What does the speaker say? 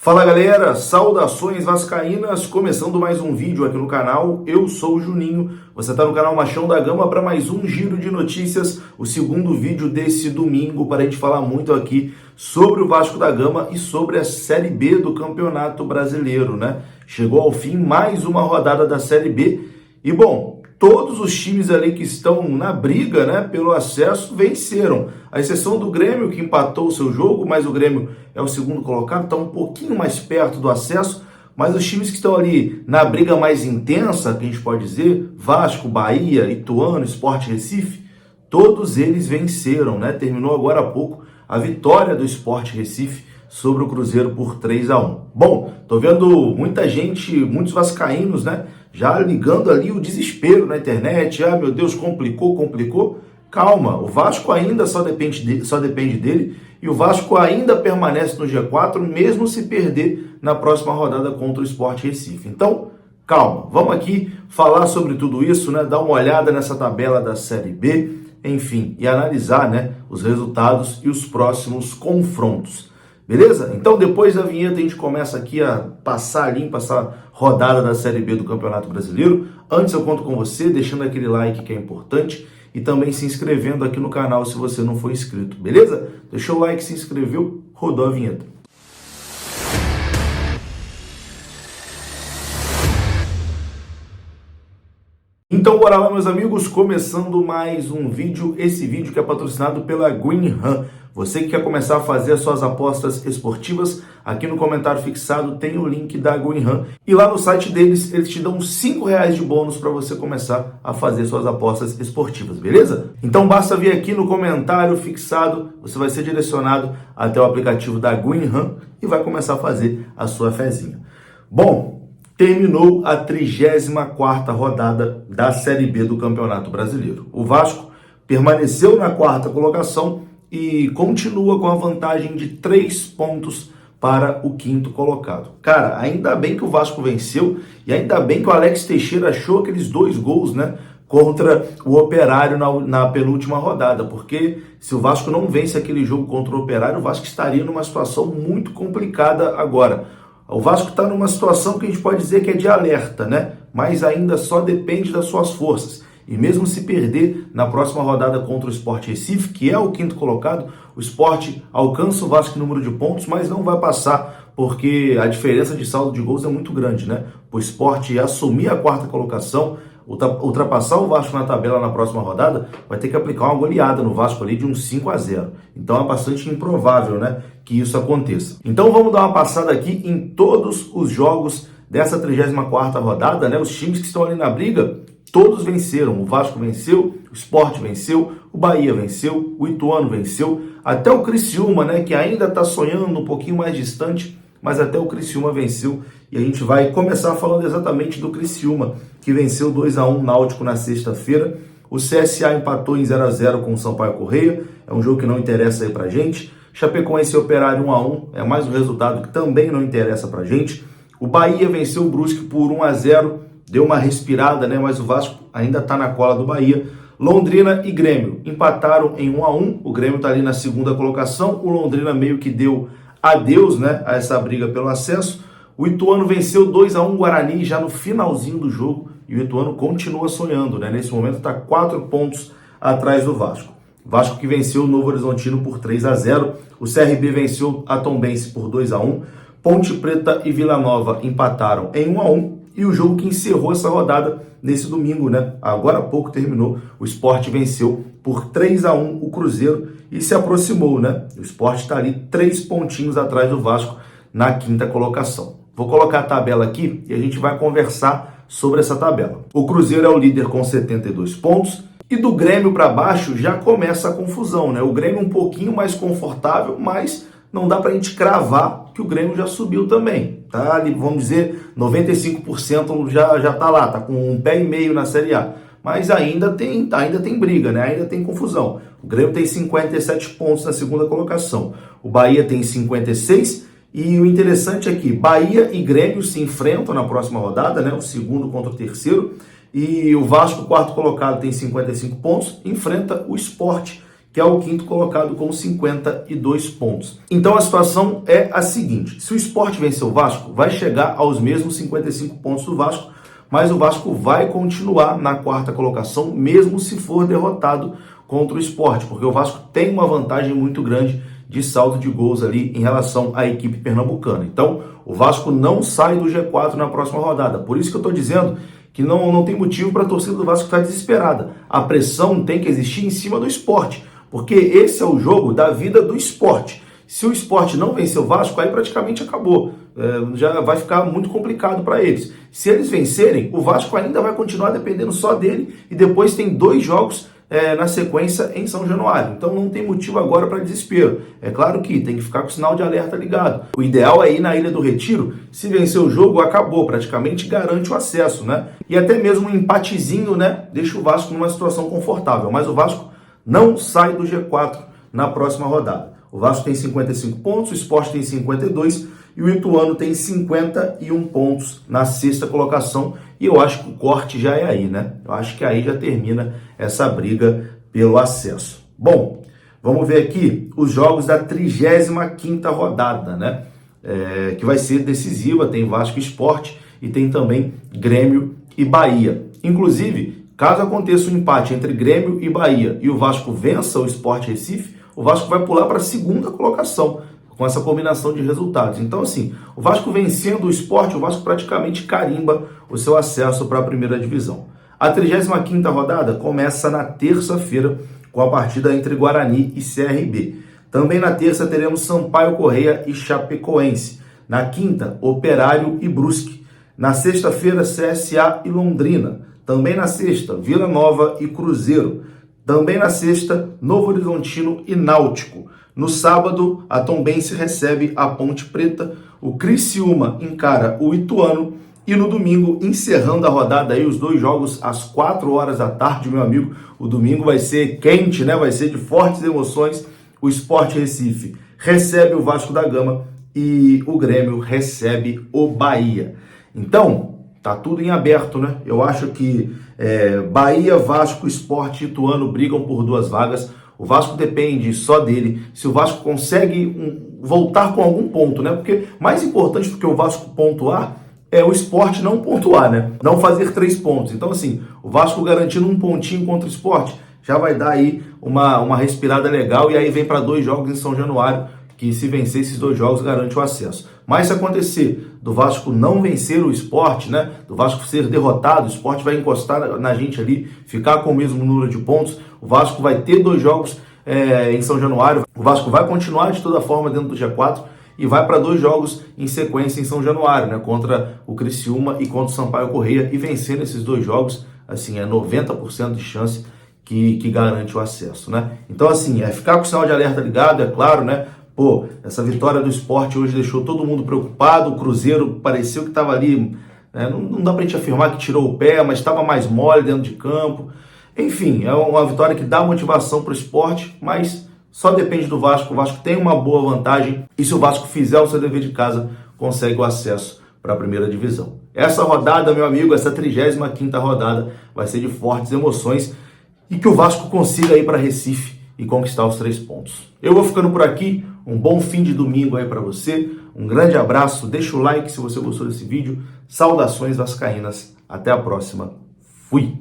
Fala galera, saudações vascaínas, começando mais um vídeo aqui no canal. Eu sou o Juninho, você está no canal Machão da Gama para mais um giro de notícias, o segundo vídeo desse domingo para a gente falar muito aqui sobre o Vasco da Gama e sobre a Série B do Campeonato Brasileiro, né? Chegou ao fim mais uma rodada da Série B e bom, todos os times ali que estão na briga, né, pelo acesso venceram, à exceção do Grêmio que empatou o seu jogo, mas o Grêmio é o segundo colocado, está um pouquinho mais perto do acesso, mas os times que estão ali na briga mais intensa, que a gente pode dizer, Vasco, Bahia, Ituano, Sport Recife, todos eles venceram, né? Terminou agora há pouco a vitória do Sport Recife sobre o Cruzeiro por 3-1. Bom, tô vendo muita gente, muitos vascaínos, né, já ligando ali o desespero na internet. Ah, meu Deus, complicou. Calma, o Vasco ainda só depende dele e o Vasco ainda permanece no G4, mesmo se perder na próxima rodada contra o Sport Recife. Então, calma, vamos aqui falar sobre tudo isso, né? Dar uma olhada nessa tabela da Série B, enfim, e analisar, né, os resultados e os próximos confrontos. Beleza? Então, depois da vinheta, a gente começa aqui a passar essa rodada da Série B do Campeonato Brasileiro. Antes, eu conto com você, deixando aquele like que é importante e também se inscrevendo aqui no canal se você não for inscrito, beleza? Deixou o like, se inscreveu, rodou a vinheta. Então, bora lá, meus amigos, começando mais um vídeo, esse vídeo que é patrocinado pela Greenham. Você que quer começar a fazer as suas apostas esportivas, aqui no comentário fixado tem o link da Greenham e lá no site deles eles te dão R$5 de bônus para você começar a fazer suas apostas esportivas, beleza? Então basta vir aqui no comentário fixado, você vai ser direcionado até o aplicativo da Greenham e vai começar a fazer a sua fezinha. Bom, terminou a 34ª rodada da Série B do Campeonato Brasileiro. O Vasco permaneceu na 4ª colocação e continua com a vantagem de 3 pontos para o 5º colocado. Cara, ainda bem que o Vasco venceu e ainda bem que o Alex Teixeira achou aqueles 2 gols, né, contra o Operário na penúltima rodada, porque se o Vasco não vence aquele jogo contra o Operário, o Vasco estaria numa situação muito complicada agora. O Vasco está numa situação que a gente pode dizer que é de alerta, né? Mas ainda só depende das suas forças. E mesmo se perder na próxima rodada contra o Sport Recife, que é o 5º colocado, o Sport alcança o Vasco em número de pontos, mas não vai passar, porque a diferença de saldo de gols é muito grande, né? O Sport assumir a 4ª colocação, ultrapassar o Vasco na tabela na próxima rodada, vai ter que aplicar uma goleada no Vasco ali de um 5-0. Então é bastante improvável, né, que isso aconteça. Então vamos dar uma passada aqui em todos os jogos dessa 34ª rodada, né? Os times que estão ali na briga, todos venceram. O Vasco venceu, o Sport venceu, o Bahia venceu, o Ituano venceu, até o Criciúma, né, que ainda está sonhando um pouquinho mais distante, mas até o Criciúma venceu. E a gente vai começar falando exatamente do Criciúma, que venceu 2-1 Náutico na sexta-feira. O CSA empatou em 0-0 com o Sampaio Corrêa, é um jogo que não interessa aí pra gente. Chapecoense e Operário 1-1, é mais um resultado que também não interessa pra gente. O Bahia venceu o Brusque por 1-0, deu uma respirada, né? Mas o Vasco ainda está na cola do Bahia. Londrina e Grêmio empataram em 1-1. O Grêmio está ali na 2ª colocação. O Londrina meio que deu adeus, né, a essa briga pelo acesso. O Ituano venceu 2-1 o Guarani já no finalzinho do jogo. E o Ituano continua sonhando, né? Nesse momento está 4 pontos atrás do Vasco. Vasco que venceu o Novo Horizontino por 3-0. O CRB venceu a Tombense por 2-1. Ponte Preta e Vila Nova empataram em 1-1. E o jogo que encerrou essa rodada nesse domingo, né? Agora há pouco terminou. O Sport venceu por 3-1 o Cruzeiro e se aproximou, né? O Sport está ali 3 pontinhos atrás do Vasco na 5ª colocação. Vou colocar a tabela aqui e a gente vai conversar sobre essa tabela. O Cruzeiro é o líder com 72 pontos e do Grêmio para baixo já começa a confusão, né? O Grêmio um pouquinho mais confortável, mas não dá para a gente cravar que o Grêmio já subiu também, tá? Ali, vamos dizer, 95% já tá lá, tá com um pé e meio na Série A. Mas ainda tem briga, né? Ainda tem confusão. O Grêmio tem 57 pontos na 2ª colocação. O Bahia tem 56 e o interessante é que Bahia e Grêmio se enfrentam na próxima rodada, né? O 2º contra o 3º. E o Vasco, 4º colocado, tem 55 pontos, enfrenta o Sport, que é o quinto colocado com 52 pontos. Então a situação é a seguinte: se o Sport vencer o Vasco, vai chegar aos mesmos 55 pontos do Vasco, mas o Vasco vai continuar na quarta colocação, mesmo se for derrotado contra o Sport, porque o Vasco tem uma vantagem muito grande de saldo de gols ali em relação à equipe pernambucana. Então, o Vasco não sai do G4 na próxima rodada. Por isso que eu estou dizendo que não tem motivo para a torcida do Vasco estar desesperada. A pressão tem que existir em cima do Sport, porque esse é o jogo da vida do Sport. Se o Sport não vencer o Vasco, aí praticamente acabou. Já vai ficar muito complicado para eles. Se eles vencerem, o Vasco ainda vai continuar dependendo só dele e depois tem 2 jogos na sequência em São Januário. Então não tem motivo agora para desespero. É claro que tem que ficar com o sinal de alerta ligado. O ideal é ir na Ilha do Retiro. Se vencer o jogo, acabou. Praticamente garante o acesso, né? E até mesmo um empatezinho, né? Deixa o Vasco numa situação confortável. Mas o Vasco não sai do G4 na próxima rodada. O Vasco tem 55 pontos, o Sport tem 52 e o Ituano tem 51 pontos na sexta colocação. E eu acho que o corte já é aí, né? Eu acho que aí já termina essa briga pelo acesso. Bom, vamos ver aqui os jogos da 35ª rodada, né? Que vai ser decisiva, tem Vasco e Sport e tem também Grêmio e Bahia. Inclusive, caso aconteça um empate entre Grêmio e Bahia e o Vasco vença o Sport Recife, o Vasco vai pular para a segunda colocação com essa combinação de resultados. Então, assim, o Vasco vencendo o Sport, o Vasco praticamente carimba o seu acesso para a primeira divisão. A 35ª rodada começa na terça-feira com a partida entre Guarani e CRB. Também na terça teremos Sampaio Corrêa e Chapecoense. Na quinta, Operário e Brusque. Na sexta-feira, CSA e Londrina. Também na sexta, Vila Nova e Cruzeiro. Também na sexta, Novo Horizontino e Náutico. No sábado, a Tombense recebe a Ponte Preta, o Criciúma encara o Ituano e no domingo, encerrando a rodada aí, os 2 jogos às 4 horas da tarde, meu amigo. O domingo vai ser quente, né? Vai ser de fortes emoções. O Sport Recife recebe o Vasco da Gama e o Grêmio recebe o Bahia. Então, tá tudo em aberto, né? Eu acho que Bahia, Vasco, Sport e Ituano brigam por 2 vagas. O Vasco depende só dele. Se o Vasco consegue voltar com algum ponto, né? Porque mais importante do que o Vasco pontuar é o Sport não pontuar, né? Não fazer 3 pontos. Então, assim, o Vasco garantindo um pontinho contra o Sport já vai dar aí uma respirada legal. E aí vem para 2 jogos em São Januário, que se vencer esses 2 jogos garante o acesso. Mas se acontecer do Vasco não vencer o Sport, né? Do Vasco ser derrotado, o Sport vai encostar na gente ali, ficar com o mesmo número de pontos. O Vasco vai ter 2 jogos em São Januário. O Vasco vai continuar de toda forma dentro do G4 e vai para 2 jogos em sequência em São Januário, né? Contra o Criciúma e contra o Sampaio Corrêa. E vencendo esses 2 jogos, assim, é 90% de chance que garante o acesso, né? Então, assim, ficar com o sinal de alerta ligado, é claro, né? Pô, essa vitória do Sport hoje deixou todo mundo preocupado. O Cruzeiro pareceu que estava ali, né? Não dá pra gente afirmar que tirou o pé, mas estava mais mole dentro de campo. Enfim, é uma vitória que dá motivação para o Sport, mas só depende do Vasco. O Vasco tem uma boa vantagem e se o Vasco fizer o seu dever de casa, consegue o acesso para a primeira divisão. Essa rodada, meu amigo, essa 35ª rodada vai ser de fortes emoções e que o Vasco consiga ir para Recife e conquistar os 3 pontos. Eu vou ficando por aqui. Um bom fim de domingo aí para você. Um grande abraço. Deixa o like se você gostou desse vídeo. Saudações vascaínas. Até a próxima. Fui!